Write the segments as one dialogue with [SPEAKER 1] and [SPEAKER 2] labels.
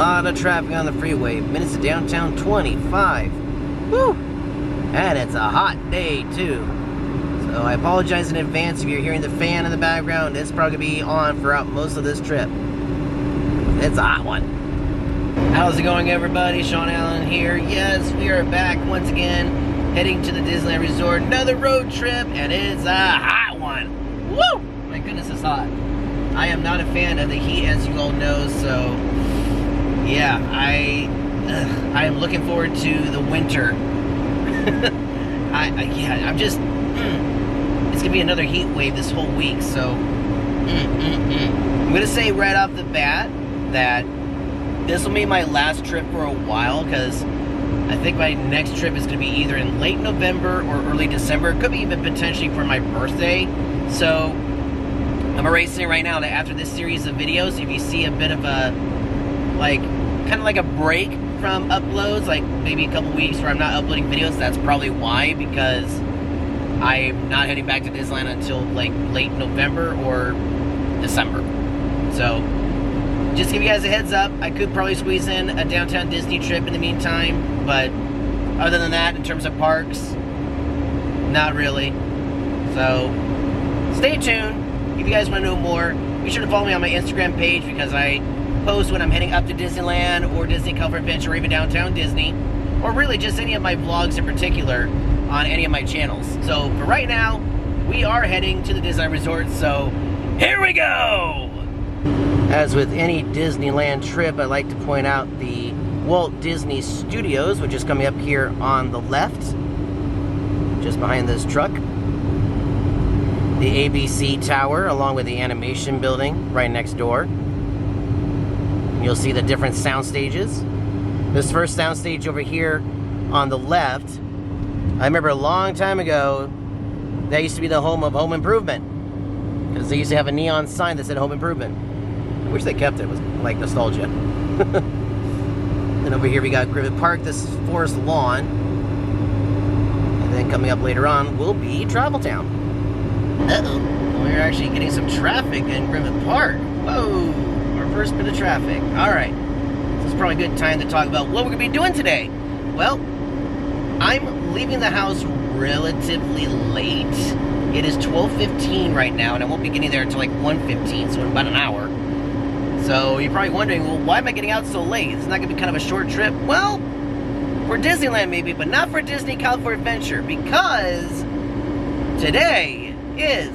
[SPEAKER 1] lot of traffic on the freeway. Minutes to downtown, 25. Woo! And it's a hot day, too. So I apologize in advance if you're hearing the fan in the background. It's probably going to be on throughout most of this trip. It's a hot one. How's it going, everybody? Shaun Allen here. Yes, we are back once again, heading to the Disneyland Resort. Another road trip, and it's a hot one. Woo! My goodness, it's hot. I am not a fan of the heat, as you all know, so yeah, I am looking forward to the winter. I'm just, it's gonna be another heat wave this whole week, so I'm gonna say right off the bat that this will be my last trip for a while, because I think my next trip is gonna be either in late November or early December. It could be even potentially for my birthday. So I'm erasing right now that after this series of videos, if you see a bit of a, kind of like a break from uploads, like maybe a couple weeks where I'm not uploading videos, that's probably why, because I'm not heading back to Disneyland until like late November or December. So just give you guys a heads up, I could probably squeeze in a downtown Disney trip in the meantime, but other than that, in terms of parks, not really. So stay tuned. If you guys want to know more, be sure to follow me on my Instagram page, because I post when I'm heading up to Disneyland or Disney California Adventure or even downtown Disney, or really just any of my vlogs in particular on any of my channels. So for right now, we are heading to the Disneyland Resort, so here we go! As with any Disneyland trip, I like to point out the Walt Disney Studios, which is coming up here on the left, just behind this truck. The ABC Tower, along with the animation building right next door. You'll see the different sound stages. This first sound stage over here on the left, I remember a long time ago, that used to be the home of Home Improvement, because they used to have a neon sign that said Home Improvement. I wish they kept it. It was like nostalgia. Then over here we got Griffith Park, this forest lawn. And then coming up later on will be Travel Town. Uh-oh, we're actually getting some traffic in Griffith Park. Whoa, our first bit of traffic. Alright, this is probably a good time to talk about what we're going to be doing today. Well, I'm leaving the house relatively late. It is 12:15 right now, and I won't be getting there until like 1:15, so in about an hour. So you're probably wondering, well, why am I getting out so late? It's not going to be kind of a short trip? Well, for Disneyland maybe, but not for Disney California Adventure, because today is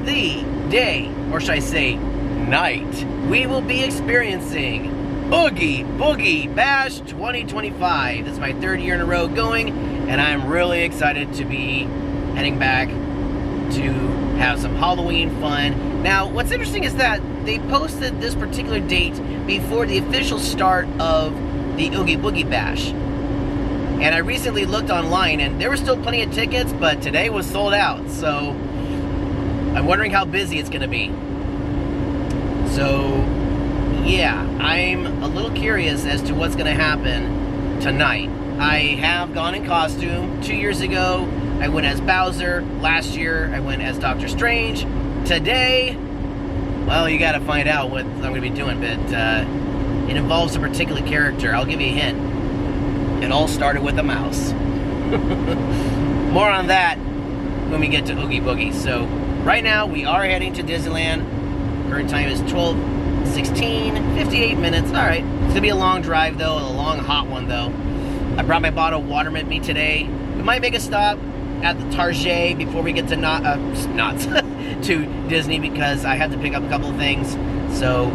[SPEAKER 1] the day, or should I say night, we will be experiencing Oogie Boogie Bash 2025. This is my third year in a row going, and I'm really excited to be heading back to have some Halloween fun. Now, what's interesting is that they posted this particular date before the official start of the Oogie Boogie Bash. And I recently looked online, and there were still plenty of tickets, but today was sold out, so I'm wondering how busy it's going to be. So, yeah, I'm a little curious as to what's going to happen tonight. I have gone in costume. 2 years ago, I went as Bowser. Last year, I went as Doctor Strange. Today, well, you got to find out what I'm going to be doing, but it involves a particular character. I'll give you a hint. It all started with a mouse. More on that when we get to Oogie Boogie. So, right now, we are heading to Disneyland. Current time is 12:16, 58 minutes. All right. It's going to be a long drive, though, a long, hot one, though. I brought my bottle of water with me today. We might make a stop at the Target before we get to to Disney, because I have to pick up a couple of things. So,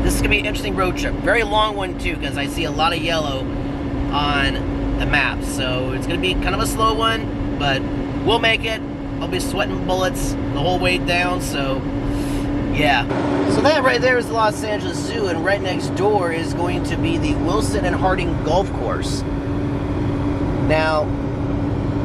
[SPEAKER 1] this is going to be an interesting road trip. Very long one, too, because I see a lot of yellow on the map. So, it's going to be kind of a slow one, but we'll make it. I'll be sweating bullets the whole way down, so yeah. So that right there is the Los Angeles Zoo, and right next door is going to be the Wilson and Harding Golf Course. Now,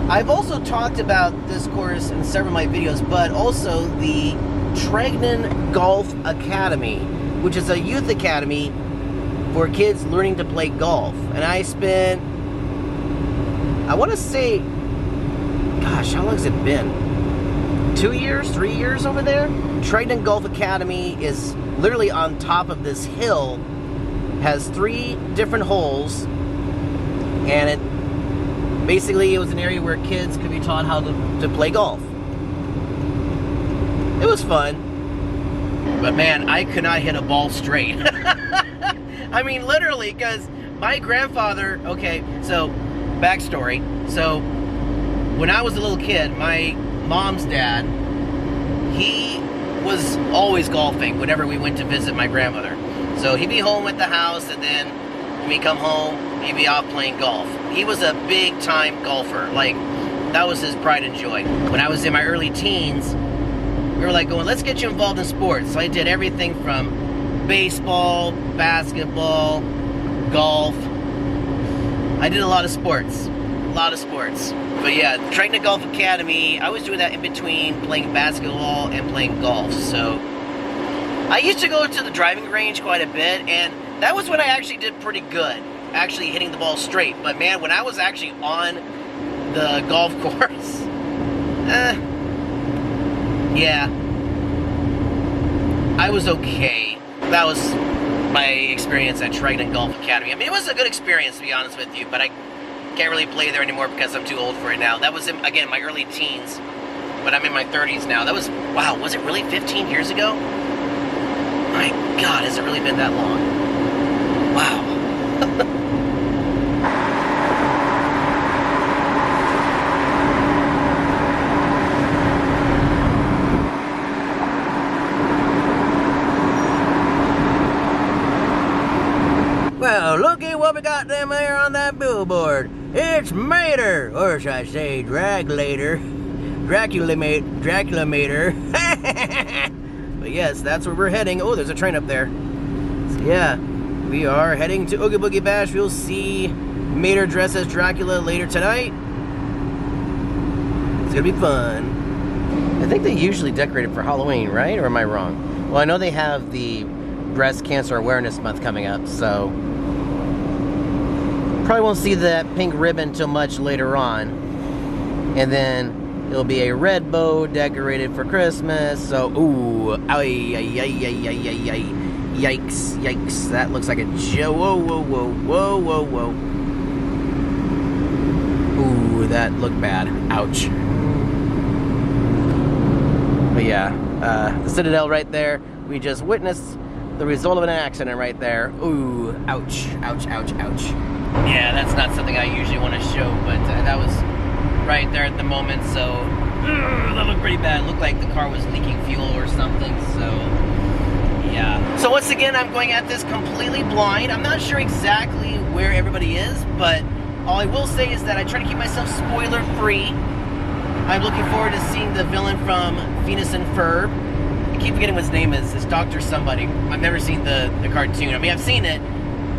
[SPEAKER 1] I've also talked about this course in several of my videos, but also the Tregnan Golf Academy, which is a youth academy for kids learning to play golf. And I spent, I want to say, gosh, how long has it been? 2 years, 3 years over there? Tregnan Golf Academy is literally on top of this hill, has 3 different holes, and it basically, it was an area where kids could be taught how to play golf. It was fun, but man, I could not hit a ball straight. I mean, literally, because my grandfather, okay, so, backstory. So, when I was a little kid, my mom's dad, he was always golfing whenever we went to visit my grandmother. So, he'd be home at the house, and then when we come home, he'd be off playing golf. He was a big-time golfer. Like, that was his pride and joy. When I was in my early teens, we were like going, let's get you involved in sports. So I did everything from baseball, basketball, golf. I did a lot of sports. But yeah, Triton Golf Academy, I was doing that in between playing basketball and playing golf. So I used to go to the driving range quite a bit, and that was when I actually did pretty good, actually hitting the ball straight. But man, when I was actually on the golf course, yeah, I was okay. That was my experience at Triton Golf Academy. I mean, it was a good experience, to be honest with you, but I can't really play there anymore because I'm too old for it now. That was, again, my early teens, but I'm in my 30s now. That was, wow, was it really 15 years ago? My God, has it really been that long? Wow. Well, looky what we got them there on that billboard. It's Mater, or should I say Dragulator. Dracula Mater. But yes, that's where we're heading. Oh, there's a train up there. So yeah, we are heading to Oogie Boogie Bash. We'll see Mater dressed as Dracula later tonight. It's gonna be fun. I think they usually decorate it for Halloween, right? Or am I wrong? Well, I know they have the Breast Cancer Awareness Month coming up, so probably won't see that pink ribbon till much later on. And then it'll be a red bow decorated for Christmas. So, ooh, yikes. That looks like a whoa. Ooh, that looked bad. Ouch. But yeah, the Citadel right there. We just witnessed the result of an accident right there. Ooh, ouch. Yeah, that's not something I usually want to show, but that was right there at the moment, so that looked pretty bad. It looked like the car was leaking fuel or something, so yeah. So once again, I'm going at this completely blind. I'm not sure exactly where everybody is, but all I will say is that I try to keep myself spoiler-free. I'm looking forward to seeing the villain from Phineas and Ferb. I keep forgetting what his name is. It's Dr. Somebody. I've never seen the cartoon. I mean, I've seen it,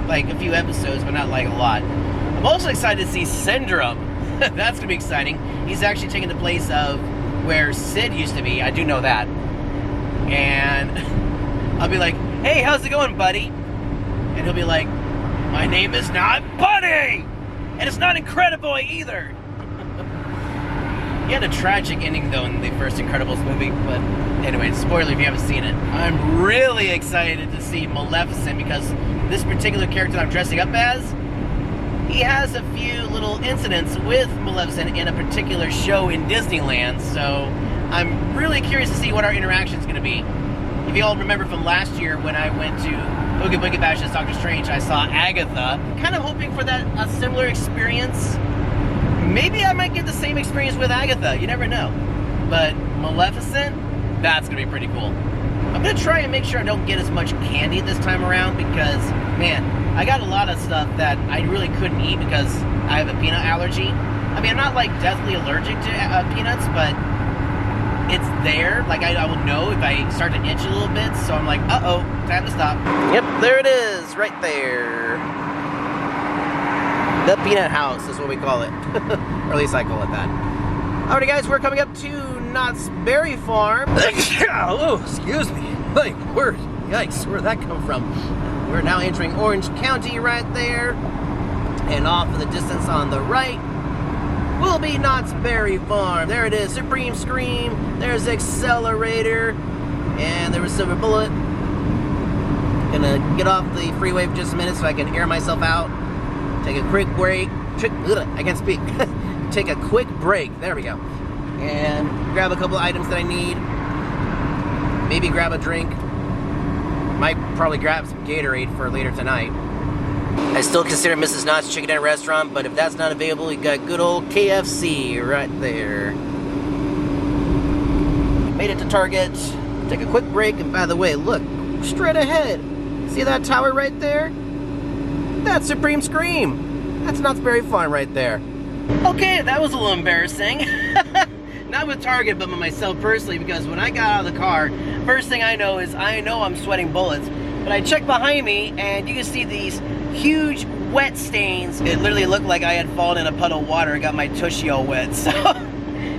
[SPEAKER 1] like a few episodes, but not like a lot. I'm also excited to see Syndrome. That's gonna be exciting. He's actually taking the place of where Sid used to be. I do know that. And I'll be like, hey, how's it going, buddy? And he'll be like, my name is not Buddy! And it's not Incrediboy either! He had a tragic ending, though, in the first Incredibles movie, but anyway, spoiler if you haven't seen it. I'm really excited to see Maleficent because this particular character I'm dressing up as, he has a few little incidents with Maleficent in a particular show in Disneyland, so I'm really curious to see what our interaction is going to be. If you all remember from last year when I went to Oogie Boogie Bash as Doctor Strange, I saw Agatha, kind of hoping for a similar experience. Maybe I might get the same experience with Agatha, you never know. But Maleficent, that's going to be pretty cool. I'm going to try and make sure I don't get as much candy this time around because, man, I got a lot of stuff that I really couldn't eat because I have a peanut allergy. I mean, I'm not like deathly allergic to peanuts, but it's there. Like, I will know if I start to itch a little bit, so I'm like, uh-oh, time to stop. Yep, there it is, right there. The Peanut House is what we call it. Or at least I call it that. Alrighty guys, we're coming up to Knott's Berry Farm. Oh, excuse me. Like, word. Yikes, where'd that come from? We're now entering Orange County right there. And off in the distance on the right will be Knott's Berry Farm. There it is, Supreme Scream. There's Accelerator. And there was Silver Bullet. And gonna get off the freeway for just a minute so I can air myself out. Take a quick break. I can't speak. Take a quick break. There we go. And grab a couple of items that I need. Maybe grab a drink. Might probably grab some Gatorade for later tonight. I still consider Mrs. Knott's Chicken and Restaurant, but if that's not available, you got good old KFC right there. Made it to Target. Take a quick break, and by the way, look, straight ahead. See that tower right there? That's Supreme Scream. That's Knott's Berry Farm right there. Okay, that was a little embarrassing. Not with Target, but with myself personally, because when I got out of the car, first thing I know is I'm sweating bullets. But I checked behind me, and you can see these huge wet stains. It literally looked like I had fallen in a puddle of water and got my tushy all wet. So,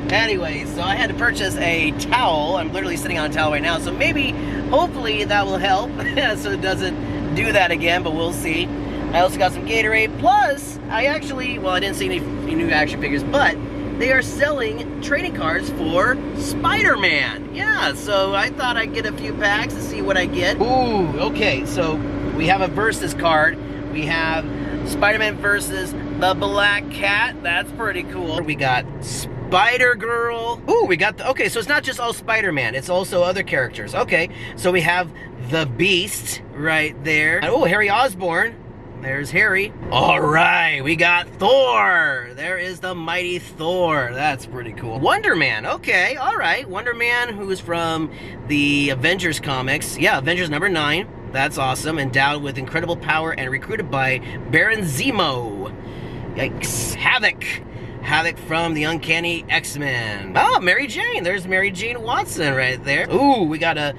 [SPEAKER 1] anyway, so I had to purchase a towel. I'm literally sitting on a towel right now, so maybe, hopefully, that will help so it doesn't do that again, but we'll see. I also got some Gatorade, plus, I didn't see any new action figures, but they are selling trading cards for Spider-Man. Yeah, so I thought I'd get a few packs to see what I get. Ooh, okay, so we have a versus card. We have Spider-Man versus the Black Cat. That's pretty cool. We got Spider-Girl. Ooh, we got okay, so it's not just all Spider-Man, it's also other characters. Okay, so we have the Beast right there. Oh, Harry Osborn. There's Harry. All right, we got Thor. There is the mighty Thor. That's pretty cool. Wonder Man. Okay, all right. Wonder Man, who is from the Avengers comics. Yeah, Avengers #9. That's awesome. Endowed with incredible power and recruited by Baron Zemo. Yikes. Havoc from the Uncanny X-Men. Oh, Mary Jane. There's Mary Jane Watson right there. Ooh, we got a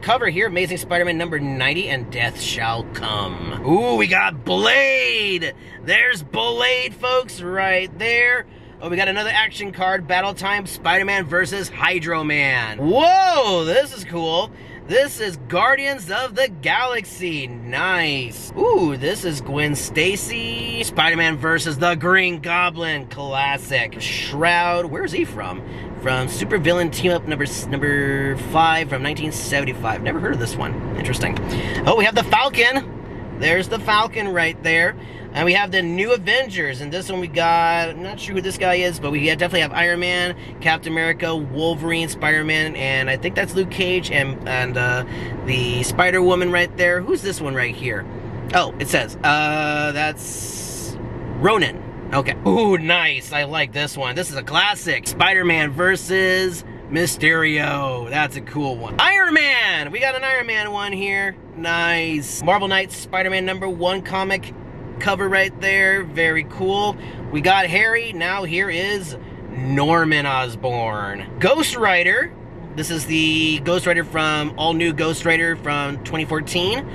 [SPEAKER 1] cover here. Amazing Spider-Man #90 and Death Shall Come. Ooh, we got Blade. There's Blade, folks, right there. Oh, we got another action card. Battle Time Spider-Man versus Hydro Man. Whoa, this is cool. This is Guardians of the Galaxy. Nice. Ooh, this is Gwen Stacy. Spider-Man versus the Green Goblin. Classic. Shroud. Where's he from? From Supervillain Team Up number 5 from 1975. Never heard of this one. Interesting. Oh, we have the Falcon. There's the Falcon right there. And we have the new Avengers. And this one we got, I'm not sure who this guy is, but we definitely have Iron Man, Captain America, Wolverine, Spider-Man, and I think that's Luke Cage and the Spider-Woman right there. Who's this one right here? Oh, it says, that's Ronan. Okay. Ooh, nice. I like this one. This is a classic. Spider-Man versus Mysterio. That's a cool one. Iron Man. We got an Iron Man one here. Nice. Marvel Knights Spider-Man #1 comic cover right there. Very cool. We got Harry. Now here is Norman Osborn. Ghost Rider. This is the Ghost Rider from all new Ghost Rider from 2014.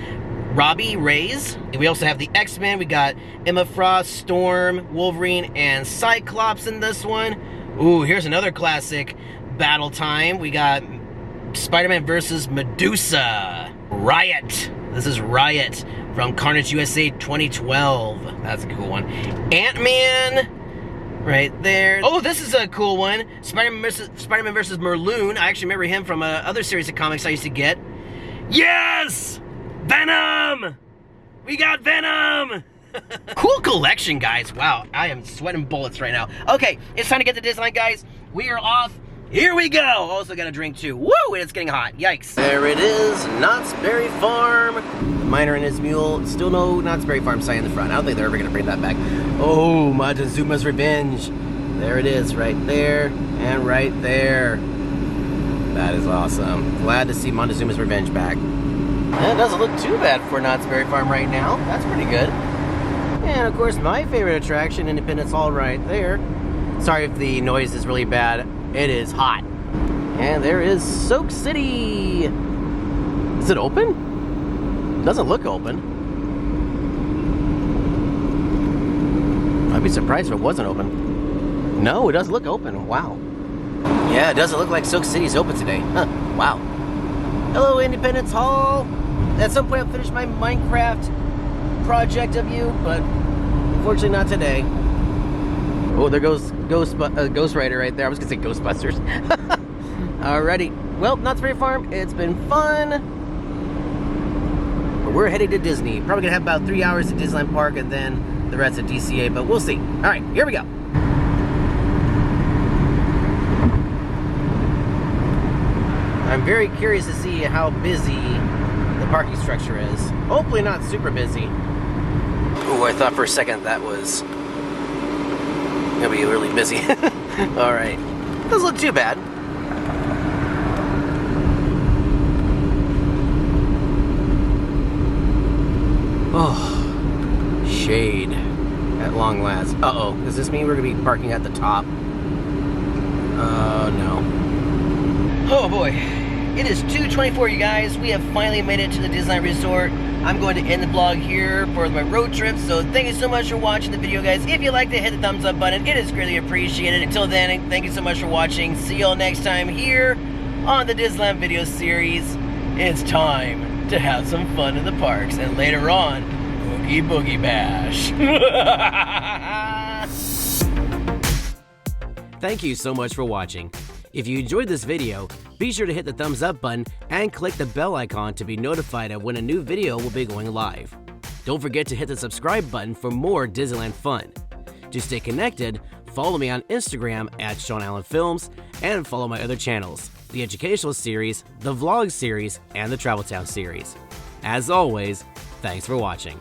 [SPEAKER 1] Robbie Reyes. We also have the X-Men. We got Emma Frost, Storm, Wolverine, and Cyclops in this one. Ooh, here's another classic. Battle Time. We got Spider-Man versus Medusa. Riot. This is Riot from Carnage USA 2012. That's a cool one. Ant-Man right there. Oh, this is a cool one. Spider-Man versus Merloon. I actually remember him from other series of comics I used to get. Yes! Venom! We got Venom! Cool collection, guys. Wow, I am sweating bullets right now. Okay, it's time to get to Disneyland, guys. We are off. Here we go! Also got a drink too. Woo! It's getting hot. Yikes. There it is. Knott's Berry Farm. The miner and his mule. Still no Knott's Berry Farm sign in the front. I don't think they're ever going to bring that back. Oh, Montezuma's Revenge. There it is. Right there. And right there. That is awesome. Glad to see Montezuma's Revenge back. And it doesn't look too bad for Knott's Berry Farm right now. That's pretty good. And of course, my favorite attraction, Independence Hall right there. Sorry if the noise is really bad. It is hot. And there is Soak City. Is it open? Doesn't look open. I'd be surprised if it wasn't open. No, it does look open. Wow. Yeah, it doesn't look like Soak City's open today. Huh. Wow. Hello, Independence Hall. At some point I'll finish my Minecraft project of you, but unfortunately not today. Oh, there goes Ghost Rider right there. I was gonna say Ghostbusters. Alrighty. Well, Knott's Berry Farm, it's been fun. But we're heading to Disney. Probably gonna have about 3 hours at Disneyland Park and then the rest at DCA, but we'll see. All right, here we go. I'm very curious to see how busy the parking structure is. Hopefully not super busy. Oh, I thought for a second that was gonna be really busy. All right, doesn't look too bad. Oh, shade at long last. Uh-oh, does this mean we're gonna be parking at the top? No. Oh boy, it is 2:24, you guys. We have finally made it to the Disneyland Resort. I'm going to end the vlog here for my road trip, so thank you so much for watching the video, guys. If you liked it, hit the thumbs up button. It is greatly appreciated. Until then, thank you so much for watching. See y'all next time here on the Disneyland video series. It's time to have some fun in the parks, and later on, Oogie Boogie Bash. Thank you so much for watching. If you enjoyed this video, be sure to hit the thumbs up button and click the bell icon to be notified of when a new video will be going live. Don't forget to hit the subscribe button for more Disneyland fun. To stay connected, follow me on Instagram at Shaun Allen Films and follow my other channels, the Educational Series, the Vlog Series, and the Travel Town Series. As always, thanks for watching.